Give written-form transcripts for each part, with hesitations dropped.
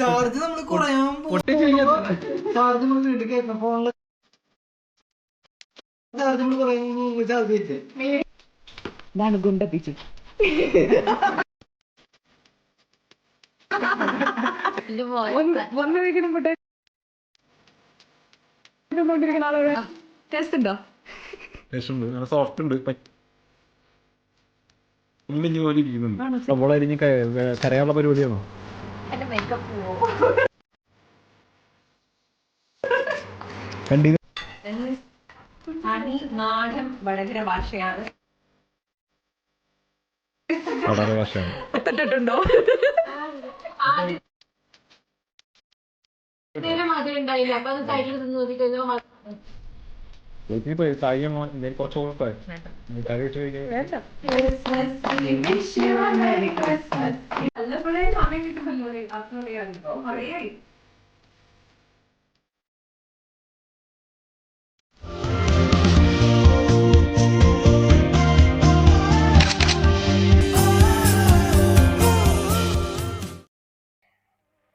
Charge നമ്മള് കുറയാൻ charge നമ്മൾ വീട്ടിൽ കേൾക്കാം ഫോണില് ചാർജ് നമ്മൾ കുറയുമ്പോ ചാർജ് വെച്ചേ ഇതാണ് ഗുണ്ടപ്പിച്ചു. ടേസ്റ്റ് ഉണ്ടോ? ടേസ്റ്റ് ഉണ്ട്, നല്ല സോഫ്റ്റ് ഉണ്ട്. ഉള്ളിഞ്ഞ് പോലെ ഇരിക്കുന്നുണ്ട്. അപ്പോൾ അരിഞ്ഞ് കരയാനുള്ള പരിപാടിയാണോ? കണ്ടി നാടൻ വടകര ഭാഷയാണ്. വടകര ഭാഷയാണ്. ണ്ടോ ഉണ്ടായില്ല. അപ്പൊ അത് സൈഡിൽ നിന്ന് നോക്കി കഴിഞ്ഞാൽ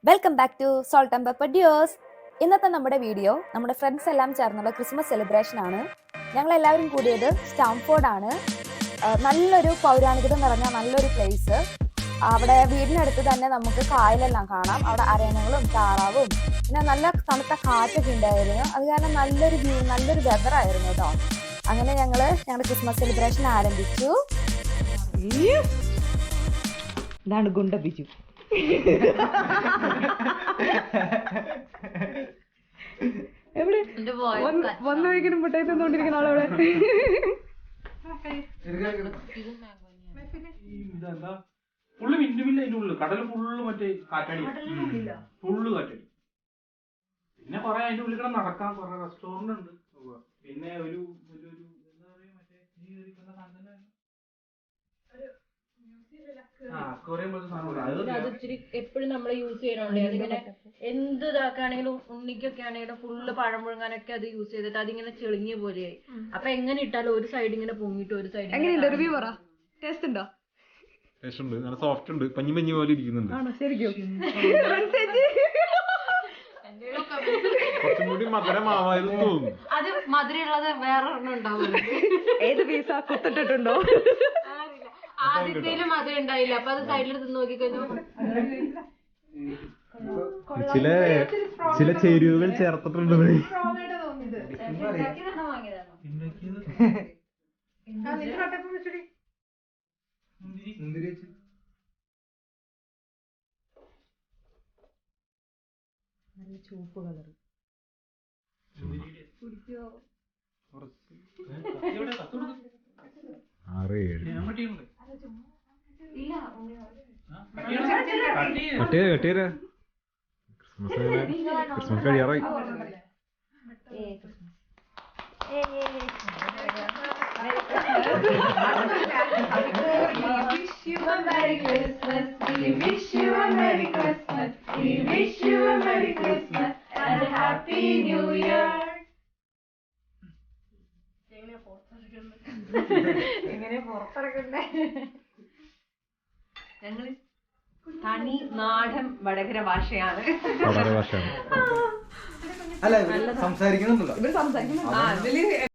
welcome back to salt and pepper dears. ഇന്നത്തെ നമ്മുടെ വീഡിയോ നമ്മുടെ ഫ്രണ്ട്സ് എല്ലാം ചേർന്നുള്ള ക്രിസ്മസ് സെലിബ്രേഷൻ ആണ്. ഞങ്ങളെല്ലാവരും കൂടിയത് സ്റ്റാംഫോർഡ് ആണ്. നല്ലൊരു പൗരാണികത നിറഞ്ഞ നല്ലൊരു പ്ലേസ്. അവിടെ വീടിനടുത്ത് തന്നെ നമുക്ക് കായലെല്ലാം കാണാം. അവിടെ അരയണകളും താറാവും പിന്നെ നല്ല തണുത്ത കാറ്റൊക്കെ ഉണ്ടായിരുന്നു. അത് കാരണം നല്ലൊരു വ്യൂ, നല്ലൊരു വെതർ ആയിരുന്നു കേട്ടോ. അങ്ങനെ ഞങ്ങളുടെ ക്രിസ്മസ് സെലിബ്രേഷൻ ആരംഭിച്ചു. ഇതാണ് ഗുണ്ടപ്പിച്ചു. എവിടെ വന്നു വയ്ക്കണം മുട്ടായി തന്നോണ്ടിരിക്കുന്ന ആളവിടെ. ഫുള്ള് വിൻഡുമില്ല അതിന്റെ ഉള്ളിൽ. കടൽ ഫുള്ള് മറ്റേ കാറ്റാടി, ഫുള്ള് കാറ്റാടി. പിന്നെ കൊറേ അതിന്റെ ഉള്ളിൽ കൂടെ നടക്കാൻ കൊറേ റെസ്റ്റോറന്റ് ഉണ്ട്. പിന്നെ ഒരു എന്താ പറയാ മറ്റേ എപ്പോഴും നമ്മൾ യൂസ് ചെയ്യണോണ്ട് അതിങ്ങനെ എന്ത് ഇതാക്കുകയാണെങ്കിലും ഉണ്ണിക്കൊക്കെ ആണെങ്കിലും ഫുള്ള് പഴം മുഴുങ്ങാനൊക്കെ അത് യൂസ് ചെയ്തിട്ട് അതിങ്ങനെ ചെളിങ്ങിയ പോലെയായി. അപ്പൊ എങ്ങനെ ഇട്ടാലും ഒരു സൈഡ് ഇങ്ങനെ പൊങ്ങിട്ട് ഒരു സൈഡ് ടേസ്റ്റ് ഉണ്ടോ? ടേസ്റ്റ് ഉണ്ട്, നല്ല സോഫ്റ്റ് ഉണ്ട്, പഞ്ഞി പഞ്ഞി പോലെ ഇരിക്കുന്നുണ്ട്. കുറച്ചും കൂടി മധുരമാവായിരുന്നു തോന്നുന്നു. അത് മധുരമുള്ളത് വേറെ ഒരെണ്ണം ഉണ്ടാവും. ഏത് പീസ കുത്തിട്ടുണ്ടോ? ആദ്യത്തേലും മധുരം ഉണ്ടായില്ല. അപ്പൊ അത് സൈഡിലെടുത്ത് നോക്കിക്കഴിഞ്ഞു. ചില ചേരുവകൾ ചേർത്തിട്ടുണ്ട്. നല്ല ചുവപ്പ് കളർ. കട്ടിയ ക്രിസ്മസ് കഴിയാറായി. എങ്ങനെ പുറത്തിറക്കണ്ടേ? ഞങ്ങള് തനി നാടൻ വടകര ഭാഷയാണ്. അല്ല സംസാരിക്കുന്നുണ്ടല്ലോ. ഇവർ സംസാരിക്കുന്നു.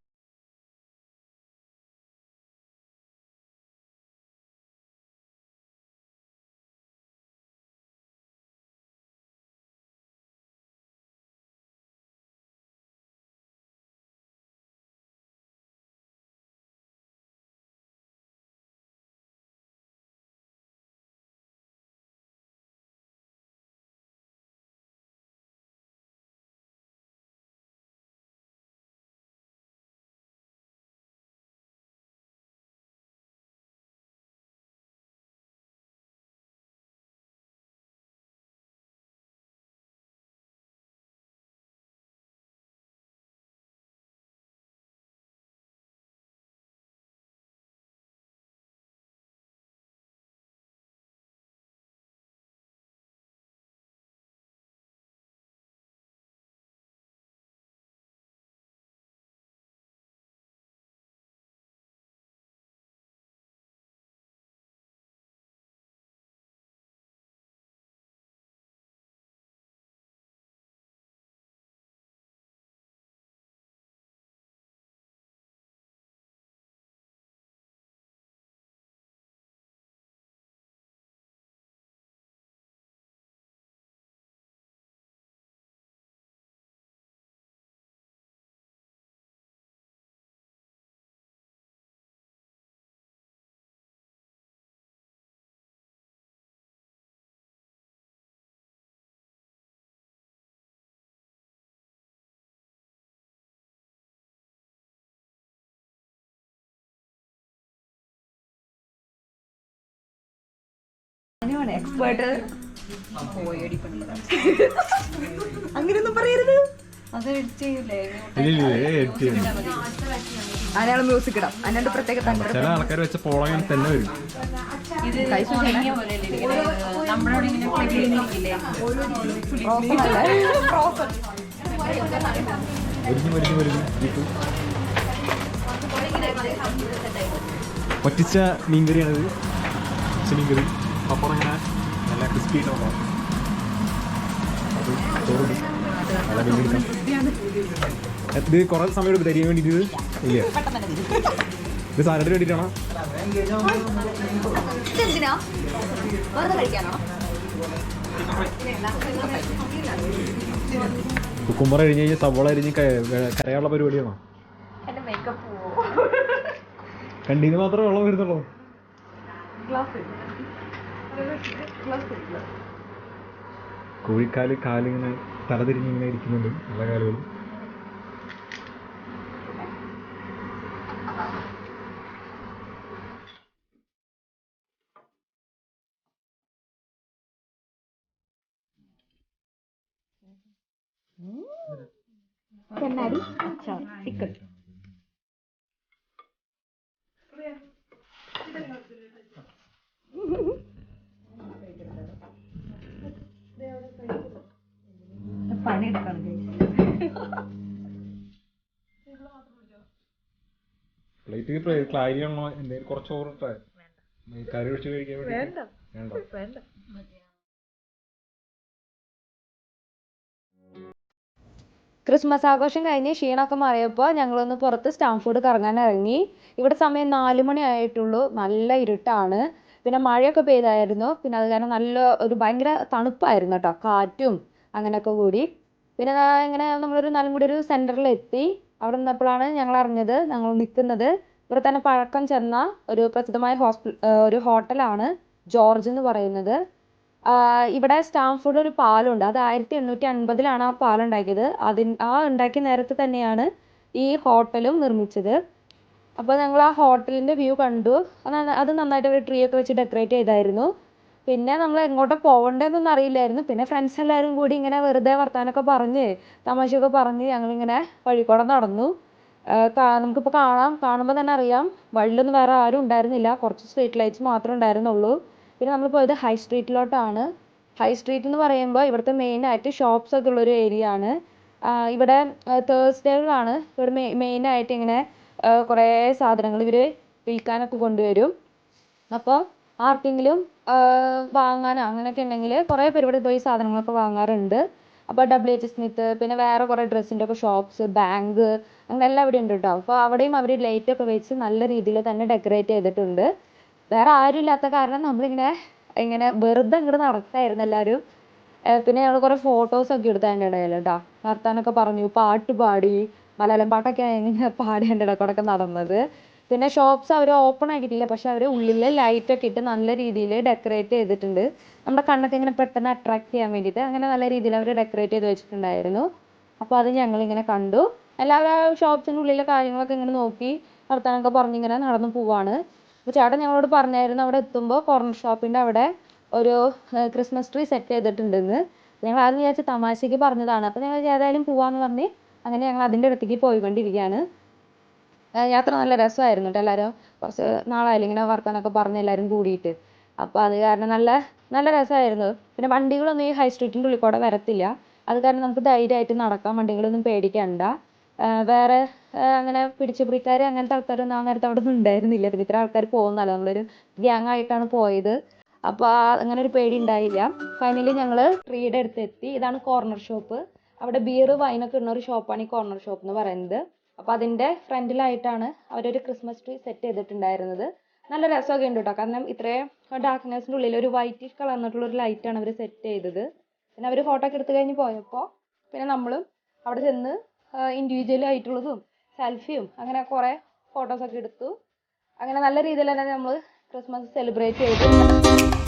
എക്സ്പേർട്ട് അങ്ങനെയൊന്നും പറയരുത്. അത് എഡിറ്റ് ചെയ്യൂലേ? അതിനാണ് മ്യൂസിക് ഇടാം. അതിനാണ്ട് പ്രത്യേക ചില ആൾക്കാർ വെച്ച പോളങ്ങനെ തന്നെ വരും. ഇത് ഉണങ്ങിയ പോലെയല്ലേ ഇരിക്കണത്? നമ്മളോട് ഇങ്ങനെ പ്ലെയിനില്ലേ? പറ്റിച്ച മീൻകറിയാണിത്. മീൻകറി പപ്പടം ഇങ്ങനെ നല്ല ക്രിസ്പി ഉണ്ടാവും. അത് ചോറുണ്ട്. നല്ല മീൻ ഇത് കുറേ സമയം എടുക്കും തരിയാൻ വേണ്ടിയിട്ട്. ഇല്ല, ഇത് സാലഡിന് വേണ്ടിയിട്ടാണോ? ഇതെന്തിനാ? വെറുതെ കഴിക്കാനാണോ? കുക്കുമ്പർ അരിഞ്ഞ് കഴിഞ്ഞാൽ സവോള അരിഞ്ഞ് കരയാനുള്ള പരിപാടിയാണോ? കണ്ടീന്ന് മാത്രമേ വെള്ളം വരുന്നുള്ളൂ. കോഴിക്കാല് കാലിങ്ങനെ തലതിരിഞ്ഞ് ഇങ്ങനെ ഇരിക്കുന്നുണ്ട്. നല്ല കാലുകൾ. കണ്ണാടി അച്ചാർ ചിക്കൻ. പ്ലേറ്റ് ക്ലാരി ആണോ? എന്തെങ്കിലും കുറച്ച് ചോറിട്ടെ കറി ഒഴിച്ച് കഴിക്കാൻ വേണ്ടി. വേണ്ട. ക്രിസ്മസ് ആഘോഷം കഴിഞ്ഞ് ക്ഷീണമൊക്കെ മാറിയപ്പോൾ ഞങ്ങളൊന്ന് പുറത്ത് സ്റ്റാംഫോർഡ് കറങ്ങാൻ ഇറങ്ങി. ഇവിടെ സമയം 4 മണി ആയിട്ടുള്ളൂ. നല്ല ഇരുട്ടാണ്. പിന്നെ മഴയൊക്കെ പെയ്തായിരുന്നു. പിന്നെ അത് കാരണം നല്ല ഒരു ഭയങ്കര തണുപ്പായിരുന്നു കേട്ടോ, കാറ്റും അങ്ങനെയൊക്കെ കൂടി. പിന്നെ ഇങ്ങനെ നമ്മളൊരു നാലും കൂടി ഒരു സെൻറ്ററിലെത്തി. അവിടെ നിന്നപ്പോഴാണ് ഞങ്ങൾ അറിഞ്ഞത് ഞങ്ങൾ നിൽക്കുന്നത് ഇവിടെ തന്നെ പഴക്കം ചെന്ന ഒരു പ്രസിദ്ധമായ ഒരു ഹോട്ടലാണ് ജോർജ് എന്ന് പറയുന്നത്. ഇവിടെ സ്റ്റാംഫോർഡ് ഒരു പാലമുണ്ട്. അത് 1850 ആ പാലം ഉണ്ടാക്കിയത്. ഉണ്ടാക്കിയ നേരത്ത് തന്നെയാണ് ഈ ഹോട്ടലും നിർമ്മിച്ചത്. അപ്പോൾ ഞങ്ങൾ ആ ഹോട്ടലിൻ്റെ വ്യൂ കണ്ടു. അത് നന്നായിട്ട് ഒരു ട്രീ ഒക്കെ വെച്ച് ഡെക്കറേറ്റ് ചെയ്തായിരുന്നു. പിന്നെ നമ്മൾ എങ്ങോട്ടാണ് പോകേണ്ടതെന്നൊന്നും അറിയില്ലായിരുന്നു. പിന്നെ ഫ്രണ്ട്സ് എല്ലാവരും കൂടി ഇങ്ങനെ വെറുതെ വർത്താനമൊക്കെ പറഞ്ഞ് തമാശയൊക്കെ പറഞ്ഞ് ഞങ്ങളിങ്ങനെ വഴിക്കൂടെ നടന്നു. നമുക്കിപ്പോൾ കാണുമ്പോൾ തന്നെ അറിയാം വഴിയിലൊന്നും വേറെ ആരും ഉണ്ടായിരുന്നില്ല. കുറച്ച് സ്ട്രീറ്റ് ലൈറ്റ്സ് മാത്രമേ ഉണ്ടായിരുന്നുള്ളൂ. പിന്നെ നമ്മൾ പോയത് ഹൈ സ്ട്രീറ്റിലോട്ടാണ്. ഹൈ സ്ട്രീറ്റ് എന്ന് പറയുമ്പോൾ ഇവിടുത്തെ മെയിനായിട്ട് ഷോപ്സ് ഒക്കെ ഉള്ളൊരു ഏരിയ ആണ്. ഇവിടെ തേഴ്സ്ഡേകളിലാണ് ഇവിടെ മെയിനായിട്ട് ഇങ്ങനെ കുറേ സാധനങ്ങൾ ഇവർ വിൽക്കാനൊക്കെ കൊണ്ടുവരും. അപ്പോൾ ആർക്കെങ്കിലും വാങ്ങാനോ അങ്ങനെയൊക്കെ ഉണ്ടെങ്കിൽ കുറേ പേര് ഇവിടെ പോയി സാധനങ്ങളൊക്കെ വാങ്ങാറുണ്ട്. അപ്പോൾ WH സ്മിത്ത്, പിന്നെ വേറെ കുറേ ഡ്രസ്സിൻ്റെ ഒക്കെ ഷോപ്സ്, ബാങ്ക്, അങ്ങനെ എല്ലാം ഇവിടെ ഉണ്ട് കേട്ടോ. അപ്പോൾ അവിടെയും അവർ ലൈറ്റൊക്കെ വെച്ച് നല്ല രീതിയിൽ തന്നെ ഡെക്കറേറ്റ് ചെയ്തിട്ടുണ്ട്. വേറെ ആരും ഇല്ലാത്ത കാരണം നമ്മളിങ്ങനെ വെറുതെ ഇങ്ങോട്ട് നടക്കായിരുന്നു എല്ലാവരും. പിന്നെ ഞങ്ങൾ കുറേ ഫോട്ടോസൊക്കെ എടുത്തു അതിൻ്റെ ഇടയിൽ കേട്ടോ. വർത്താനൊക്കെ പറഞ്ഞു, പാട്ട് പാടി, മലയാളം പാട്ടൊക്കെ ഇങ്ങനെ പാടി അതിൻ്റെ ഇടയ്ക്കൂടെയൊക്കെ നടന്നത്. പിന്നെ ഷോപ്സ് അവർ ഓപ്പൺ ആക്കിയിട്ടില്ല, പക്ഷെ അവർ ഉള്ളിൽ ലൈറ്റൊക്കെ ഇട്ട് നല്ല രീതിയിൽ ഡെക്കറേറ്റ് ചെയ്തിട്ടുണ്ട്. നമ്മുടെ കണ്ണൊക്കെ ഇങ്ങനെ പെട്ടെന്ന് അട്രാക്ട് ചെയ്യാൻ വേണ്ടിയിട്ട് അങ്ങനെ നല്ല രീതിയിൽ അവർ ഡെക്കറേറ്റ് ചെയ്ത് വെച്ചിട്ടുണ്ടായിരുന്നു. അപ്പോൾ അത് ഞങ്ങളിങ്ങനെ കണ്ടു. എല്ലാവരും ഷോപ്സിൻ്റെ ഉള്ളിലെ കാര്യങ്ങളൊക്കെ ഇങ്ങനെ നോക്കി വർത്താനമൊക്കെ പറഞ്ഞിങ്ങനെ നടന്നു പോവാണ്. അപ്പോൾ ചേട്ടൻ ഞങ്ങളോട് പറഞ്ഞായിരുന്നു അവിടെ എത്തുമ്പോൾ കോർണർ ഷോപ്പിൻ്റെ അവിടെ ഒരു ക്രിസ്മസ് ട്രീ സെറ്റ് ചെയ്തിട്ടുണ്ടെന്ന്. ഞങ്ങൾ ആദ്യം വിചാരിച്ച് തമാശയ്ക്ക് പറഞ്ഞതാണ്. അപ്പോൾ ഞങ്ങൾ ഏതായാലും പോവാമെന്ന് പറഞ്ഞ് അങ്ങനെ ഞങ്ങൾ അതിൻ്റെ അടുത്തേക്ക് പോയിക്കൊണ്ടിരിക്കുകയാണ്. യാത്ര നല്ല രസമായിരുന്നു കേട്ടോ. എല്ലാവരും കുറച്ച് നാളായാലും ഇങ്ങനെ വർത്താനമൊക്കെ പറഞ്ഞ് എല്ലാവരും കൂടിയിട്ട്. അപ്പോൾ അത് കാരണം നല്ല രസമായിരുന്നു. പിന്നെ വണ്ടികളൊന്നും ഈ ഹൈ സ്ട്രീറ്റിൻ്റെ ഉള്ളിൽ കൂടെ വരത്തില്ല. അത് കാരണം നമുക്ക് ധൈര്യമായിട്ട് നടക്കാം, വണ്ടികളൊന്നും പേടിക്കണ്ട. വേറെ അങ്ങനെ പിടിച്ചുപിടിക്കാർ അങ്ങനത്തെ ആൾക്കാരൊന്നും ആ നേരത്തെ അവിടെ ഒന്നും ഉണ്ടായിരുന്നില്ല. പിന്നെ ഇത്ര ആൾക്കാർ പോകുന്നതല്ല, നമ്മളൊരു ഗ്യാങ് ആയിട്ടാണ് പോയത്. അപ്പോൾ അങ്ങനെ ഒരു പേടി ഉണ്ടായില്ല. ഫൈനലി ഞങ്ങൾ ട്രീയുടെ അടുത്തെത്തി. ഇതാണ് കോർണർ ഷോപ്പ്. അവിടെ ബിയർ വൈനൊക്കെ ഇടുന്ന ഒരു ഷോപ്പാണ് ഈ കോർണർ ഷോപ്പ് എന്ന് പറയുന്നത്. അപ്പോൾ അതിൻ്റെ ഫ്രണ്ടിലായിട്ടാണ് അവരൊരു ക്രിസ്മസ് ട്രീ സെറ്റ് ചെയ്തിട്ടുണ്ടായിരുന്നത്. നല്ല രസമൊക്കെ ഉണ്ട് കേട്ടോ. കാരണം ഇത്രയും ഡാർക്ക്നെസ്സിൻ്റെ ഉള്ളിൽ ഒരു വൈറ്റിഷ് കളർന്നിട്ടുള്ളൊരു ലൈറ്റാണ് അവർ സെറ്റ് ചെയ്തത്. പിന്നെ അവർ ഫോട്ടോ ഒക്കെ എടുത്ത് കഴിഞ്ഞ് പോയപ്പോൾ പിന്നെ നമ്മളും അവിടെ ചെന്ന് ഇൻഡിവിജ്വൽ ആയിട്ടുള്ളതും സെൽഫിയും അങ്ങനെ കുറേ ഫോട്ടോസൊക്കെ എടുത്തു. അങ്ങനെ നല്ല രീതിയിൽ തന്നെ നമ്മൾ ക്രിസ്മസ് സെലിബ്രേറ്റ് ചെയ്തു.